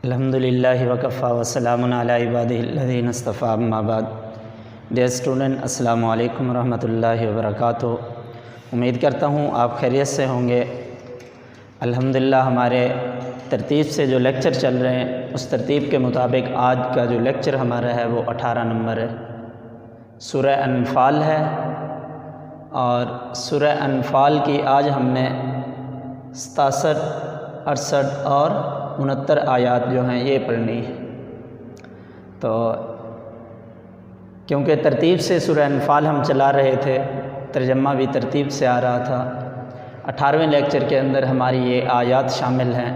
الحمدللہ وکفیٰ وسلام علی عبادہ الذین اصطفیٰ اما بعد. ڈیئر اسٹوڈنٹ، السلام علیکم ورحمۃ اللہ وبرکاتہ. امید کرتا ہوں آپ خیریت سے ہوں گے. الحمدللہ ہمارے ترتیب سے جو لیکچر چل رہے ہیں اس ترتیب کے مطابق آج کا جو لیکچر ہمارا ہے وہ 18 نمبر ہے. سورہ انفال ہے اور سورہ انفال کی آج ہم نے 67، 68 اور 69 آیات جو ہیں یہ پڑھنی ہے. تو کیونکہ ترتیب سے سورہ انفال ہم چلا رہے تھے، ترجمہ بھی ترتیب سے آ رہا تھا، 18ویں لیکچر کے اندر ہماری یہ آیات شامل ہیں.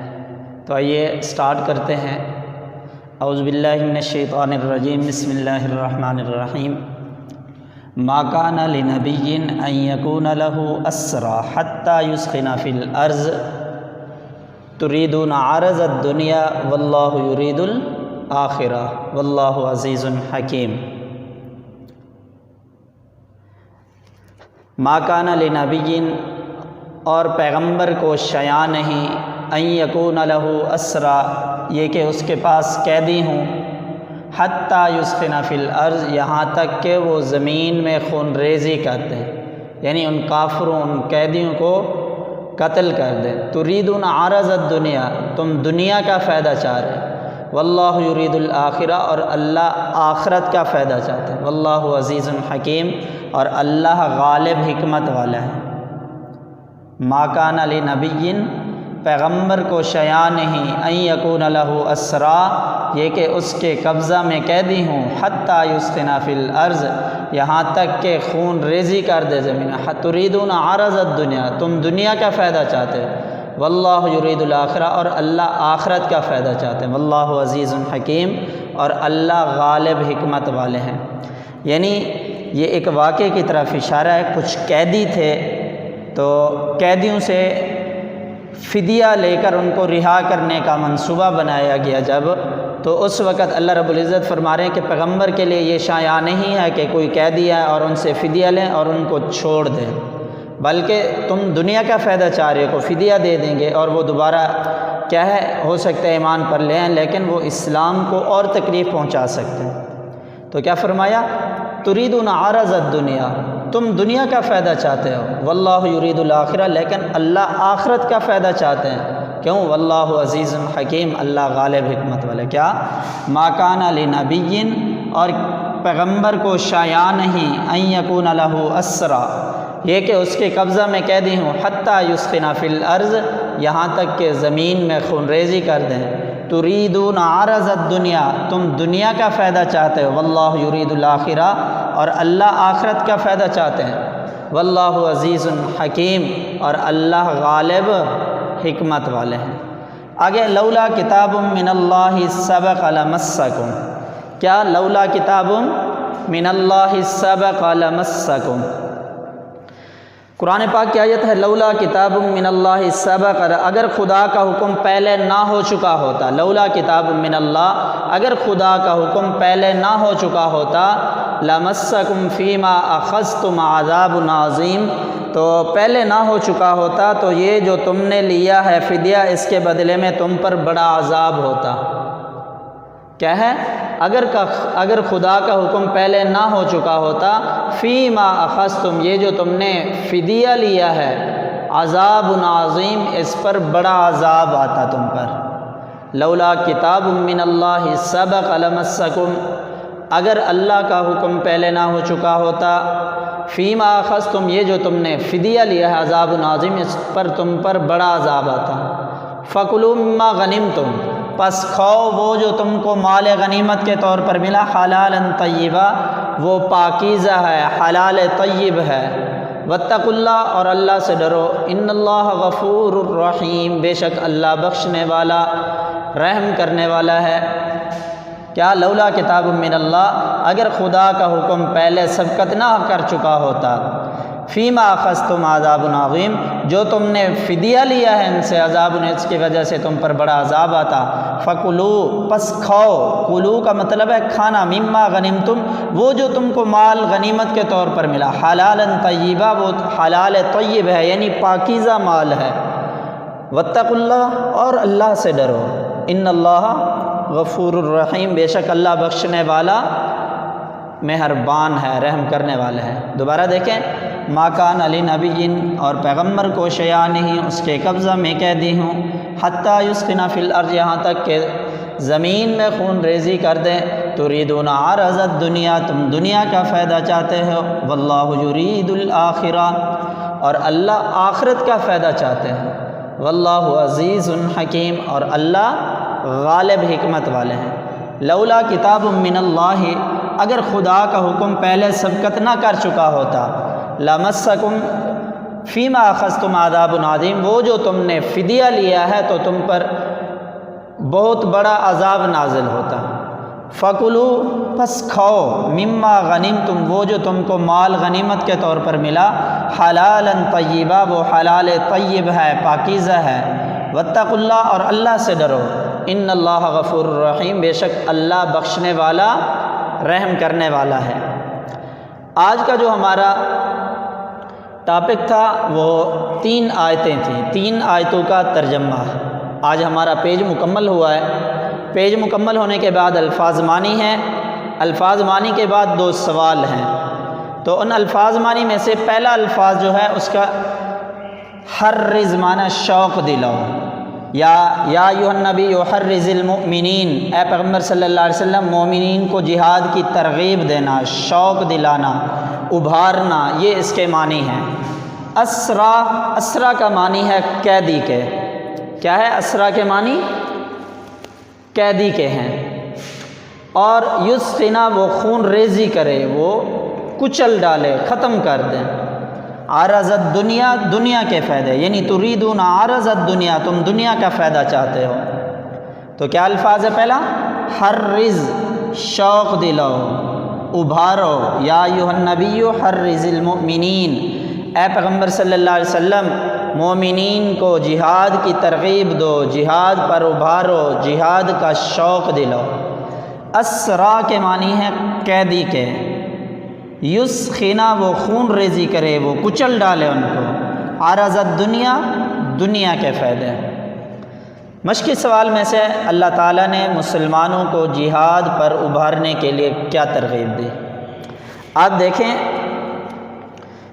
تو آئیے سٹارٹ کرتے ہیں. اعوذ باللہ من الشیطان الرجیم، بسم اللہ الرحمن الرحیم. ما کان لنبی ان یکون لہ اسری حتی یثخن فی الارض تریدون عرض الدنیا واللہ یرید الآخرہ واللہ عزیز حکیم. ما کان لنبی، اور پیغمبر کو شایع نہیں، ان یکون لہ اسری، یہ کہ اس کے پاس قیدی ہوں، حتی یثخن فی الارض، یہاں تک کہ وہ زمین میں خون ریزی کرتے ہیں، یعنی ان کافروں، ان قیدیوں کو قتل کر دیں. تریدون عرض الدنیا، تم دنیا کا فائدہ چاہ رہے ہیں، واللہ یرید الآخرہ، اور اللہ آخرت کا فائدہ چاہتے ہیں، واللہ عزیز حکیم، اور اللہ غالب حکمت والا ہے. ما کان لنبی، پیغمبر کو شایع نہیں، ان یکون لہ اسری، یہ کہ اس کے قبضہ میں قیدی ہوں، حتی یثخن فی الارض، یہاں تک کہ خون ریزی کر دے زمین. تریدون عرض الدنیا، تم دنیا کا فائدہ چاہتے ہو، واللہ یرید الآخرہ، اور اللہ آخرت کا فائدہ چاہتے ہیں، واللہ عزیز حکیم، اور اللہ غالب حکمت والے ہیں. یعنی یہ ایک واقعے کی طرف اشارہ ہے. کچھ قیدی تھے تو قیدیوں سے فدیہ لے کر ان کو رہا کرنے کا منصوبہ بنایا گیا جب، تو اس وقت اللہ رب العزت فرما رہے ہیں کہ پیغمبر کے لیے یہ شایع نہیں ہے کہ کوئی قیدی ہے اور ان سے فدیہ لیں اور ان کو چھوڑ دیں، بلکہ تم دنیا کا فائدہ چاہ رہے ہو، فدیہ دے دیں گے اور وہ دوبارہ کیا ہے، ہو سکتا ہے ایمان پر لیں، لیکن وہ اسلام کو اور تکلیف پہنچا سکتے ہیں. تو کیا فرمایا؟ تریدون عرض الدنیا، تم دنیا کا فائدہ چاہتے ہو، واللہ یرید الآخرہ، لیکن اللہ آخرت کا فائدہ چاہتے ہیں. کیوں؟ واللہ عزیز حکیم، اللہ غالب حکمت والے. کیا؟ ما کان لنبی، اور پیغمبر کو شایع نہیں، ان یکون لہ اسری، یہ کہ اس کے قبضہ میں قیدی ہوں، حتی یثخن فی الارض، یہاں تک کہ زمین میں خون ریزی کر دیں. تریدون عرض الدنیا، تم دنیا کا فائدہ چاہتے ہو، واللہ یرید الآخرہ، اور اللہ آخرت کا فائدہ چاہتے ہیں، واللہ عزیز حکیم، اور اللہ غالب حکمت والے ہیں. آگے لولا کتاب من اللہ سبق لمسکم، کیا؟ لولا کتاب من اللہ سبق لمسکم. قرآن پاک کی آیت ہے، لولا کتاب من اللہ سبق، اگر خدا کا حکم پہلے نہ ہو چکا ہوتا، لولا کتاب من اللہ، اگر خدا کا حکم پہلے نہ ہو چکا ہوتا، لمسکم فیما اخذتم عذاب عظیم، تو پہلے نہ ہو چکا ہوتا تو یہ جو تم نے لیا ہے فدیہ، اس کے بدلے میں تم پر بڑا عذاب ہوتا. کیا ہے؟ اگر خدا کا حکم پہلے نہ ہو چکا ہوتا، فیما اخذتم، یہ جو تم نے فدیہ لیا ہے، عذاب عظیم، اس پر بڑا عذاب آتا تم پر. لولا کتاب من اللہ سبق لمسکم، اگر اللہ کا حکم پہلے نہ ہو چکا ہوتا، فیما اخذتم، یہ جو تم نے فدیہ لیا ہے، عذاب عظیم، اس پر تم پر بڑا عذاب آتا. فکلوا مما غنمتم، پس کھاؤ وہ جو تم کو مال غنیمت کے طور پر ملا، حلالا طیبا، وہ پاکیزہ ہے، حلال طیب ہے. واتقوا اللہ، اور اللہ سے ڈرو، ان اللہ غفور الرحیم، بے شک اللہ بخشنے والا، رحم کرنے والا ہے. کیا؟ لولا کتاب من اللہ، اگر خدا کا حکم پہلے سبقت نہ کر چکا ہوتا، فیما اخذتم عذاب عظیم، جو تم نے فدیہ لیا ہے ان سے، عذاب، اس کی وجہ سے تم پر بڑا عذاب آتا. فکلوا، پس کھاؤ، کلو کا مطلب ہے کھانا، مما غنمتم، وہ جو تم کو مال غنیمت کے طور پر ملا، حلالا طیبا، وہ حلال طیب ہے، یعنی پاکیزہ مال ہے. واتقوا اللہ، اور اللہ سے ڈرو. ان اللہ غفور الرحیم، بے شک اللہ بخشنے والا مہربان ہے، رحم کرنے والا ہے۔ دوبارہ دیکھیں، ما کان علی نبی، اور پیغمبر کو شیء نہیں اس کے قبضہ میں قیدی ہوں، حتیٰ یسکن فی الارض، یہاں تک کہ زمین میں خون ریزی کر دیں، تریدون عرض الدنیا، تم دنیا کا فائدہ چاہتے ہو، واللہ یرید الآخرہ، اور اللہ آخرت کا فائدہ چاہتے ہیں، واللہ عزیز حکیم، اور اللہ غالب حکمت والے ہیں۔ لولا کتاب من اللہ، اگر خدا کا حکم پہلے سبقت نہ کر چکا ہوتا، لمسکم فیما اخذتم عذاب عظیم، وہ جو تم نے فدیہ لیا ہے تو تم پر بہت بڑا عذاب نازل ہوتا۔ فَكُلُوا، پس کھاؤ، مما غنمتم، وہ جو تم کو مال غنیمت کے طور پر ملا، حلالا طیبا، وہ حلال طیب ہے، پاکیزہ ہے، واتقوا اللہ، اور اللہ سے ڈرو، ان اللہ غفور الرحیم، بے شک اللہ بخشنے والا رحم کرنے والا ہے۔ آج کا جو ہمارا ٹاپک تھا وہ 3 آیتیں تھیں، 3 آیتوں کا ترجمہ۔ آج ہمارا پیج مکمل ہوا ہے۔ پیج مکمل ہونے کے بعد الفاظ معنی ہیں، الفاظ معنی کے بعد 2 سوال ہیں۔ تو ان الفاظ معنی میں سے پہلا الفاظ جو ہے اس کا حرز معنی شوق دلاؤ، یا ایھا النبی حرز المؤمنین، اے پیغمبر صلی اللہ علیہ وسلم مومنین کو جہاد کی ترغیب دینا، شوق دلانا، ابھارنا، یہ اس کے معنی ہیں۔ اسرا، اسرا کا معنی ہے قیدی کے۔ کیا ہے اسرا کے معنی؟ قیدی کے ہیں۔ اور یسقنا، وہ خون ریزی کرے، وہ کچل ڈالے، ختم کر دیں۔ عرض الدنیا، دنیا کے فائدے، یعنی تریدون عرض الدنیا، تم دنیا کا فائدہ چاہتے ہو۔ تو کیا الفاظ ہے؟ پہلا حرز، شوق دلاؤ، ابھارو، یا ایھا النبی حرز المؤمنین، اے پیغمبر صلی اللہ علیہ وسلم مومنین کو جہاد کی ترغیب دو، جہاد پر ابھارو، جہاد کا شوق دلاؤ۔ اسرا کے معنی ہے قیدی کے۔ یسخنا، وہ خون ریزی کرے، وہ کچل ڈالے ان کو۔ عرض الدنیا، دنیا کے فائدے۔ مشکی سوال میں سے اللہ تعالیٰ نے مسلمانوں کو جہاد پر ابھارنے کے لیے کیا ترغیب دی؟ آپ دیکھیں،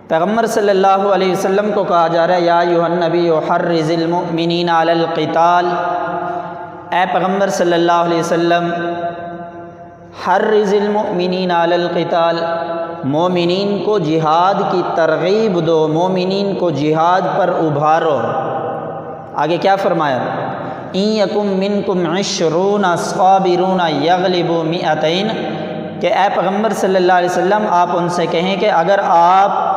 پیغمبر صلی اللہ علیہ وسلم کو کہا جا رہا ہے، یا ایھا النبی حرز المؤمنین علی القتال، اے پیغمبر صلی اللہ علیہ وسلم حرز المؤمنین علی القتال، مومنین کو جہاد کی ترغیب دو، مومنین کو جہاد پر ابھارو۔ آگے کیا فرمایا؟ ان یکم منکم 20 صابرون یغلبوا 200، کہ اے پیغمبر صلی اللہ علیہ وسلم آپ ان سے کہیں کہ اگر آپ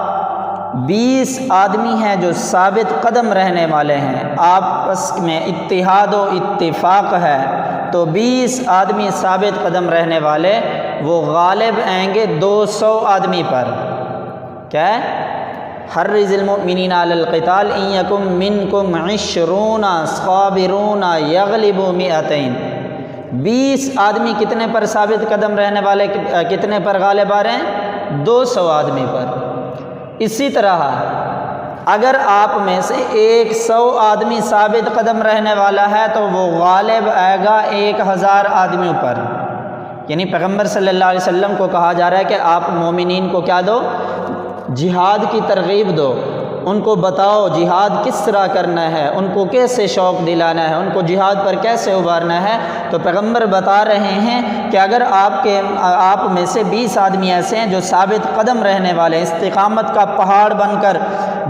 20 آدمی ہیں جو ثابت قدم رہنے والے ہیں، آپس میں اتحاد و اتفاق ہے، تو 20 آدمی ثابت قدم رہنے والے وہ غالب آئیں گے 200 آدمی پر۔ کیا ہے؟ حرز المؤمنین علی القتال ان یکم منکم 20 صابرون یغلبوا 200، 20 آدمی کتنے پر ثابت قدم رہنے والے، کتنے پر غالب آ رہے ہیں؟ 200 آدمی پر۔ اسی طرح اگر آپ میں سے 100 آدمی ثابت قدم رہنے والا ہے تو وہ غالب آئے گا 1000 آدمیوں پر۔ یعنی پیغمبر صلی اللہ علیہ وسلم کو کہا جا رہا ہے کہ آپ مومنین کو کیا دو؟ جہاد کی ترغیب دو، ان کو بتاؤ جہاد کس طرح کرنا ہے، ان کو کیسے شوق دلانا ہے، ان کو جہاد پر کیسے ابھارنا ہے۔ تو پیغمبر بتا رہے ہیں کہ اگر آپ میں سے 20 آدمی ایسے ہیں جو ثابت قدم رہنے والے، استقامت کا پہاڑ بن کر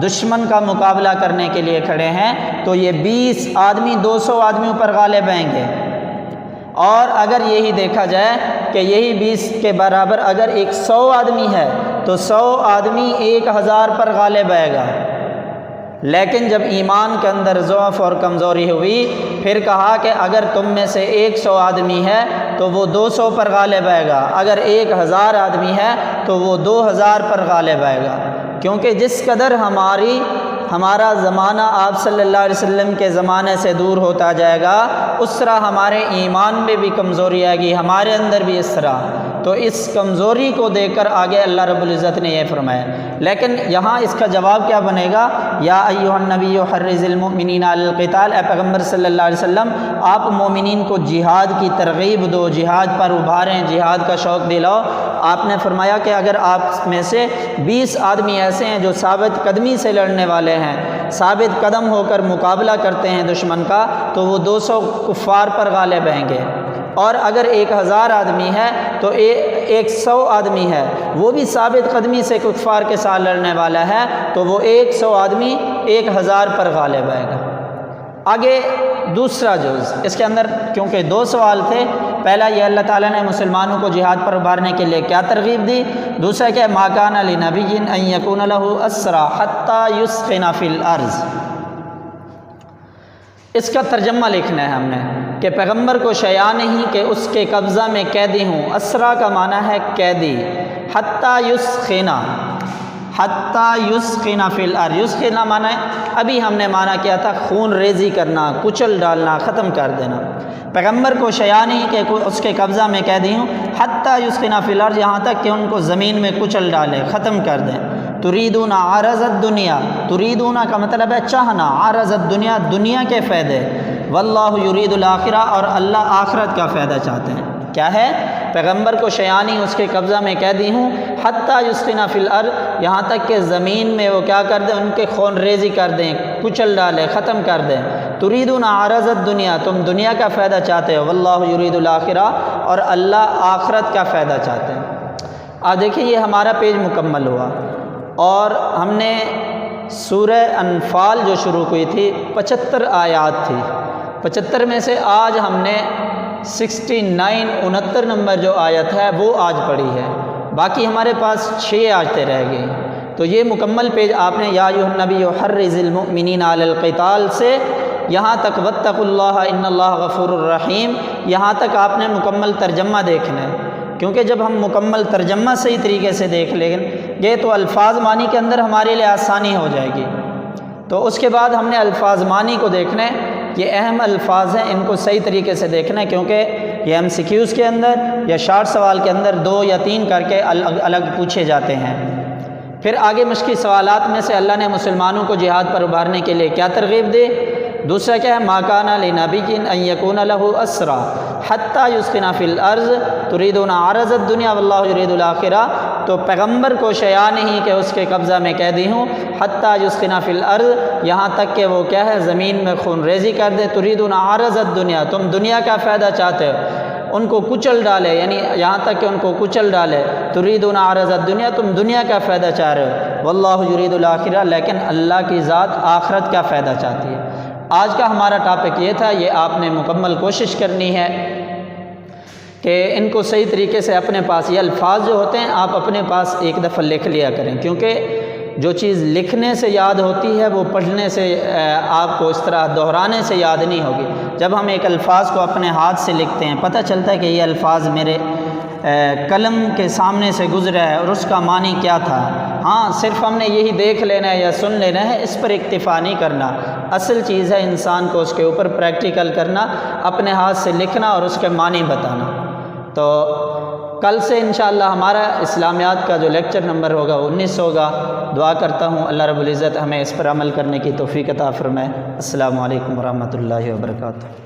دشمن کا مقابلہ کرنے کے لیے کھڑے ہیں، تو یہ 20 آدمی 200 آدمیوں پر غالب آئیں گے۔ اور اگر یہی دیکھا جائے کہ یہی 20 کے برابر اگر 100 آدمی ہے تو 100 آدمی 1000 پر غالب آئے گا۔ لیکن جب ایمان کے اندر ضعف اور کمزوری ہوئی، پھر کہا کہ اگر تم میں سے 100 آدمی ہے تو وہ 200 پر غالب آئے گا، اگر 1000 آدمی ہے تو وہ 2000 پر غالب آئے گا۔ کیونکہ جس قدر ہمارا زمانہ آپ صلی اللہ علیہ وسلم کے زمانے سے دور ہوتا جائے گا، اس طرح ہمارے ایمان میں بھی کمزوری آئے گی، ہمارے اندر بھی اس طرح۔ تو اس کمزوری کو دیکھ کر آگے اللہ رب العزت نے یہ فرمایا۔ لیکن یہاں اس کا جواب کیا بنے گا؟ یا ایھا النبی حرض المؤمنین علی القتال، اے پیغمبر صلی اللہ علیہ وسلم آپ مومنین کو جہاد کی ترغیب دو، جہاد پر ابھاریں، جہاد کا شوق دلاؤ۔ آپ نے فرمایا کہ اگر آپ میں سے 20 آدمی ایسے ہیں جو ثابت قدمی سے لڑنے والے ہیں، ثابت قدم ہو کر مقابلہ کرتے ہیں دشمن کا، تو وہ 200 کفار پر غالب آئیں گے۔ اور اگر 1000 آدمی ہے تو 100 آدمی ہے، وہ بھی ثابت قدمی سے کفار کے ساتھ لڑنے والا ہے، تو وہ 100 آدمی 1000 پر غالب آئے گا۔ آگے دوسرا جز، اس کے اندر کیونکہ 2 سوال تھے، پہلا یہ اللہ تعالیٰ نے مسلمانوں کو جہاد پر ابھارنے کے لیے کیا ترغیب دی، دوسرا کیا ما کان لنبی ان یکون لہ اسریٰ حتی یثخن فی الارض۔ اس کا ترجمہ لکھنا ہے ہم نے کہ پیغمبر کو شیء نہیں کہ اس کے قبضہ میں قیدی ہوں۔ اسریٰ کا معنی ہے قیدی، حتی یثخن، حتی یثخن فی الارض، یثخن معنی ہے ابھی ہم نے معنی کیا تھا خون ریزی کرنا، کچل ڈالنا، ختم کر دینا۔ پیغمبر کو شیء نہیں کہ اس کے قبضہ میں قیدی ہوں، حتی یثخن فی الارض، یہاں تک کہ ان کو زمین میں کچل ڈالے، ختم کر دیں۔ تریدون عرض الدنیا، تریدون کا مطلب ہے چاہنا، عرض الدنیا دنیا کے فائدے، واللہ یرید الآخرہ اور اللہ آخرت کا فائدہ چاہتے ہیں۔ کیا ہے؟ پیغمبر کو شیء نہیں اس کے قبضہ میں قیدی ہوں، حتی یثخن فی الارض، یہاں تک کہ زمین میں وہ کیا کر دیں، ان کے خون ریزی کر دیں، کچل ڈالیں، ختم کر دیں۔ تریدون عرض الدنیا، تم دنیا کا فائدہ چاہتے ہو، واللہ یرید الآخرہ اور اللہ آخرت کا فائدہ چاہتے ہیں۔ آج دیکھیں یہ ہمارا پیج مکمل ہوا، اور ہم نے سورہ انفال جو شروع ہوئی تھی 75 آیات تھی، 75 میں سے آج ہم نے 69 نمبر جو آیت ہے وہ آج پڑھی ہے، باقی ہمارے پاس 6 آیتیں رہ گئی۔ تو یہ مکمل پیج آپ نے یا ایھا النبی حرض المؤمنین علی القتال سے یہاں تک واتقوا اللہ ان اللہ غفور الرحیم، یہاں تک آپ نے مکمل ترجمہ دیکھنا ہے، کیونکہ جب ہم مکمل ترجمہ صحیح طریقے سے دیکھ لیں گے تو الفاظ معنی کے اندر ہمارے لیے آسانی ہو جائے گی۔ تو اس کے بعد ہم نے الفاظ معنی کو دیکھنا ہے، یہ اہم الفاظ ہیں، ان کو صحیح طریقے سے دیکھنا ہے، کیونکہ یہ MCQs کے اندر یا شارٹ سوال کے اندر 2 یا 3 کر کے الگ الگ پوچھے جاتے ہیں۔ پھر آگے مشکی سوالات میں سے اللہ نے مسلمانوں کو جہاد پر ابھارنے کے لیے کیا ترغیب دی، دوسرا کیا ہے ما کان لنبی ان یکون لہ اسریٰ حتی یثخن فی الارض تریدون عرض الدنیا واللہ یرید الآخرہ، تو پیغمبر کو شیء نہیں کہ اس کے قبضہ میں قیدی ہوں، حتی یثخن فی الارض، یہاں تک کہ وہ کیا ہے زمین میں خون ریزی کر دے، تریدون عرض الدنیا، تم دنیا کا فائدہ چاہتے ہو، ان کو کچل ڈالے، یعنی یہاں تک کہ ان کو کچل ڈالے، تریدون عرض الدنیا، تم دنیا کا فائدہ چاہ رہے ہو، واللہ یرید الآخرہ، لیکن اللہ کی ذات آخرت کا فائدہ چاہتی ہے۔ آج کا ہمارا ٹاپک یہ تھا، یہ آپ نے مکمل کوشش کرنی ہے کہ ان کو صحیح طریقے سے اپنے پاس، یہ الفاظ جو ہوتے ہیں آپ اپنے پاس ایک دفعہ لکھ لیا کریں، کیونکہ جو چیز لکھنے سے یاد ہوتی ہے وہ پڑھنے سے آپ کو اس طرح دہرانے سے یاد نہیں ہوگی۔ جب ہم ایک الفاظ کو اپنے ہاتھ سے لکھتے ہیں پتہ چلتا ہے کہ یہ الفاظ میرے قلم کے سامنے سے گزرا ہے اور اس کا معنی کیا تھا۔ ہاں صرف ہم نے یہی دیکھ لینا ہے یا سن لینا ہے، اس پر اکتفا نہیں کرنا، اصل چیز ہے انسان کو اس کے اوپر پریکٹیکل کرنا، اپنے ہاتھ سے لکھنا اور اس کے معنی بتانا۔ تو کل سے انشاءاللہ ہمارا اسلامیات کا جو لیکچر نمبر ہوگا 19 ہوگا۔ دعا کرتا ہوں اللہ رب العزت ہمیں اس پر عمل کرنے کی توفیق عطا فرمائے۔ السلام علیکم ورحمۃ اللہ وبرکاتہ۔